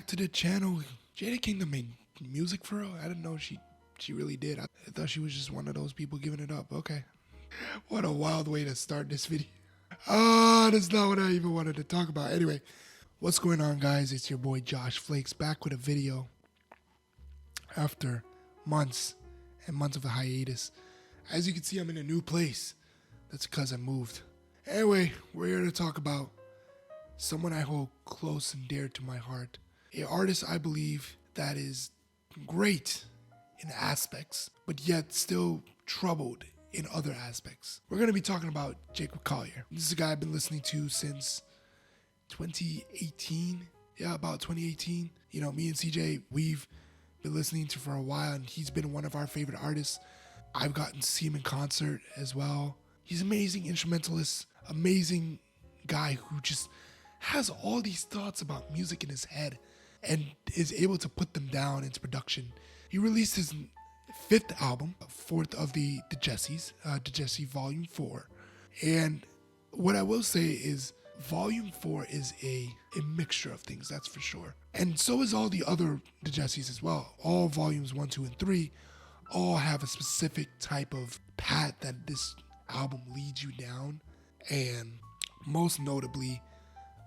back to the channel. Jada Kingdom made music for real? I didn't know she really did. I thought she was just one of those people giving it up. Okay. What a wild way to start this video. That's not what I even wanted to talk about. Anyway, what's going on, guys? It's your boy Josh Flakes back with a video after months and months of a hiatus. As you can see, I'm in a new place. That's because I moved. Anyway, we're here to talk about someone I hold close and dear to my heart. An artist I believe that is great in aspects, but yet still troubled in other aspects. We're going to be talking about Jacob Collier. This is a guy I've been listening to since 2018. Yeah, about 2018. You know, me and CJ, we've been listening to for a while, and he's been one of our favorite artists. I've gotten to see him in concert as well. He's an amazing instrumentalist, amazing guy who just has all these thoughts about music in his head and is able to put them down into production. He released his fifth album, fourth of the Jessies, Jessie Volume 4. And what I will say is Volume 4 is a mixture of things, that's for sure. And so is all the other Jessies as well. All volumes 1, 2, and 3 all have a specific type of path that this album leads you down. And most notably,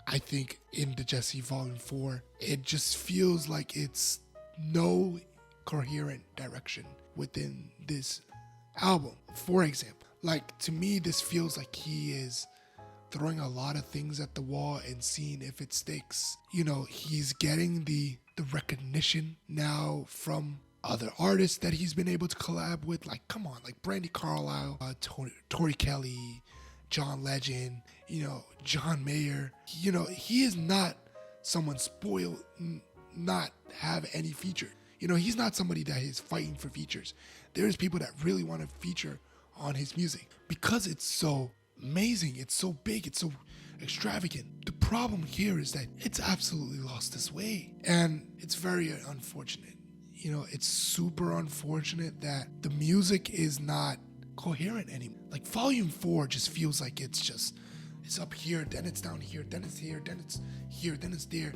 I think in Jessie Volume 4, it just feels like it's no coherent direction within this album. For example, like to me, this feels like he is throwing a lot of things at the wall and seeing if it sticks. You know, he's getting the recognition now from other artists that he's been able to collab with. Like, come on, like Brandy Carlisle, Tori Kelly, John Legend, you know, John Mayer. You know, he is not someone spoiled, not have any feature. You know, he's not somebody that is fighting for features. There's people that really want to feature on his music because it's so amazing, it's so big, it's so extravagant. The problem here is that it's absolutely lost its way, and it's very unfortunate. You know, it's super unfortunate that the music is not coherent anymore. Like Volume 4 just feels like it's up here, then it's down here, then it's here, then it's here, then it's there.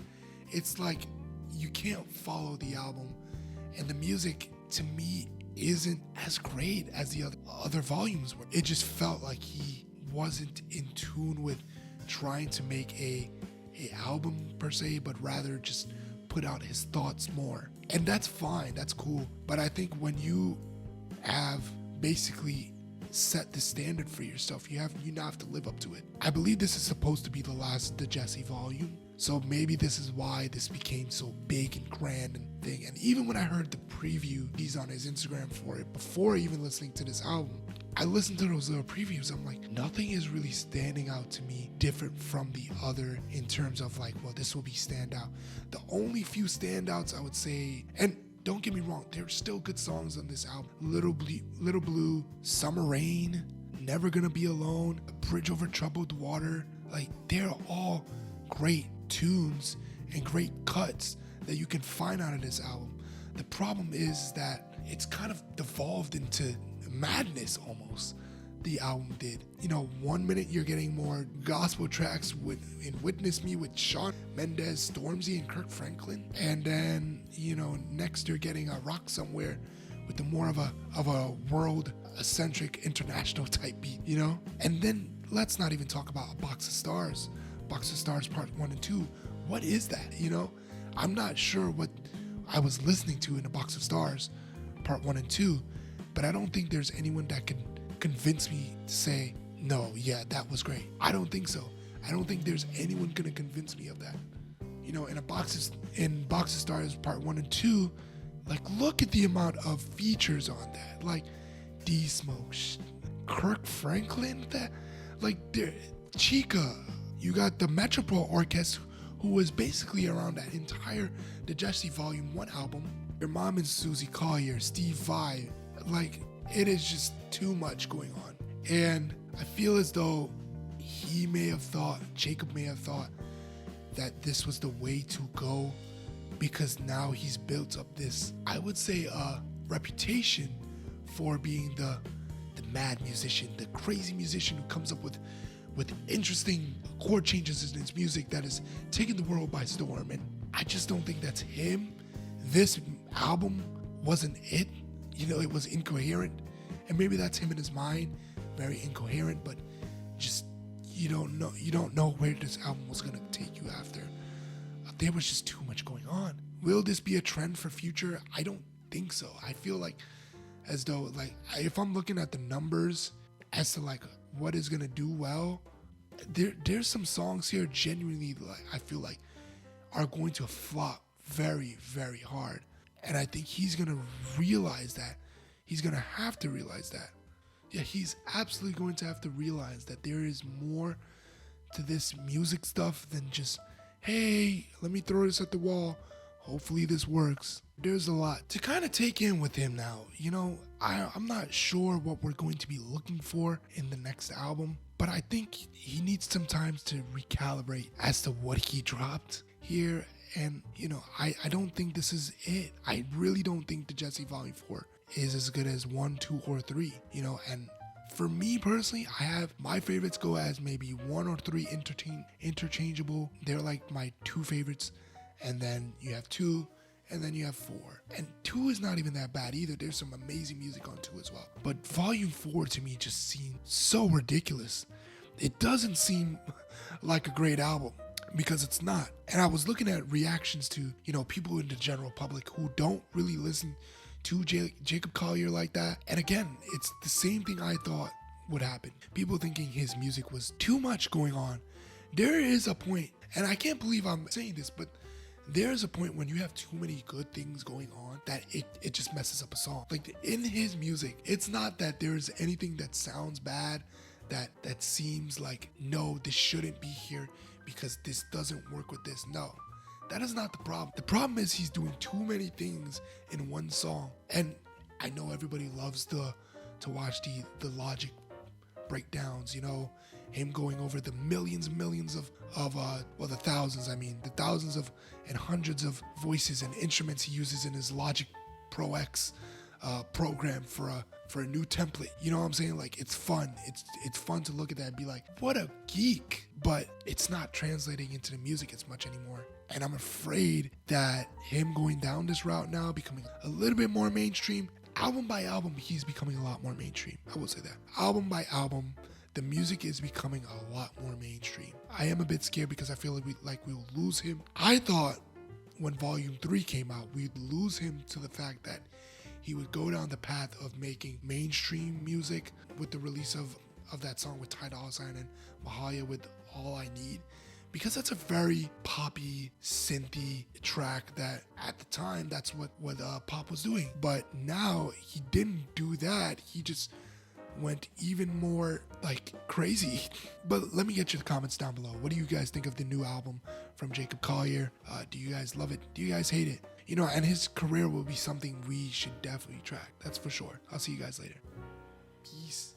It's like you can't follow the album, and the music to me isn't as great as the other volumes were. It just felt like he wasn't in tune with trying to make a album per se, but rather just put out his thoughts more. And that's fine, that's cool. But I think when you have basically set the standard for yourself, you now have to live up to it. I believe this is supposed to be the last Jessie volume, so maybe this is why this became so big and grand and thing. And even when I heard the preview he's on his Instagram for it, before even listening to this album, I listened to those little previews. I'm like, nothing is really standing out to me different from the other in terms of like, well, this will be standout. The only few standouts I would say, and don't get me wrong, there's still good songs on this album. Little Blue, Summer Rain, Never Gonna Be Alone, Bridge Over Troubled Water. Like, they're all great tunes and great cuts that you can find out of this album. The problem is that it's kind of devolved into madness almost. The album did. You know, 1 minute you're getting more gospel tracks in Witness Me with Shawn Mendes, Stormzy, and Kirk Franklin, and then, you know, next you're getting a Rock Somewhere with the more of a world eccentric international type beat, you know. And then let's not even talk about A Box of Stars Part 1 and 2. What is that? You know, I'm not sure what I was listening to in A Box of Stars Part 1 and 2, but I don't think there's anyone that can convince me to say, no, yeah, that was great. I don't think so. I don't think there's anyone gonna convince me of that. You know, in Box of Stars Part 1 and 2, like, look at the amount of features on that. Like D-Smoke, Kirk Franklin, that, like, Chica. You got the Metropole Orchestra, who was basically around that entire Jessie Volume 1 album. Your Mom and Susie Collier, Steve Vai. Like, it is just too much going on. And I feel as though Jacob may have thought that this was the way to go, because now he's built up this, I would say, reputation for being the mad musician, the crazy musician who comes up with with interesting chord changes in his music that is taking the world by storm. And I just don't think that's him. This album wasn't it. You know, it was incoherent. And maybe that's him in his mind, very incoherent, but just you don't know where this album was gonna take you after. There was just too much going on. Will this be a trend for future? I don't think so. I feel like as though like if I'm looking at the numbers as to like what is gonna do well, there's some songs here genuinely like I feel like are going to flop very, very hard. And I think he's gonna realize that. He's gonna have to realize that. Yeah, he's absolutely going to have to realize that there is more to this music stuff than just, hey, let me throw this at the wall. Hopefully this works. There's a lot to kind of take in with him now. You know, I'm not sure what we're going to be looking for in the next album, but I think he needs some time to recalibrate as to what he dropped here. And, you know, I don't think this is it. I really don't think the Jesse Volume 4 is as good as 1, 2, or 3, you know, and for me personally, I have my favorites go as maybe 1 or 3 interchangeable. They're like my 2 favorites. And then you have 2, and then you have 4. And 2 is not even that bad either. There's some amazing music on 2 as well. But Volume 4 to me just seemed so ridiculous. It doesn't seem like a great album because it's not. And I was looking at reactions to, you know, people in the general public who don't really listen to Jacob Collier like that. And again, it's the same thing I thought would happen. People thinking his music was too much going on. There is a point, and I can't believe I'm saying this, but there's a point when you have too many good things going on that it just messes up a song. Like in his music, it's not that there's anything that sounds bad, that seems like, no, this shouldn't be here because this doesn't work with this. No. That is not the problem. The problem is he's doing too many things in one song. And I know everybody loves to watch the Logic breakdowns, you know, him going over the millions and millions of the thousands of and hundreds of voices and instruments he uses in his Logic Pro X program for a new template. You know what I'm saying? Like, it's fun. It's fun to look at that and be like, what a geek. But it's not translating into the music as much anymore. And I'm afraid that him going down this route now, becoming a little bit more mainstream, album by album, he's becoming a lot more mainstream. I will say that. Album by album, the music is becoming a lot more mainstream. I am a bit scared because I feel like we'll lose him. I thought when Volume 3 came out, we'd lose him to the fact that he would go down the path of making mainstream music with the release of that song with Ty Dolla $ign and Mahalia with All I Need. Because that's a very poppy, synthy track that at the time, that's what pop was doing. But now he didn't do that. He just went even more like crazy. But let me get your comments down below. What do you guys think of the new album from Jacob Collier? Do you guys love it? Do you guys hate it? You know, and his career will be something we should definitely track. That's for sure. I'll see you guys later. Peace.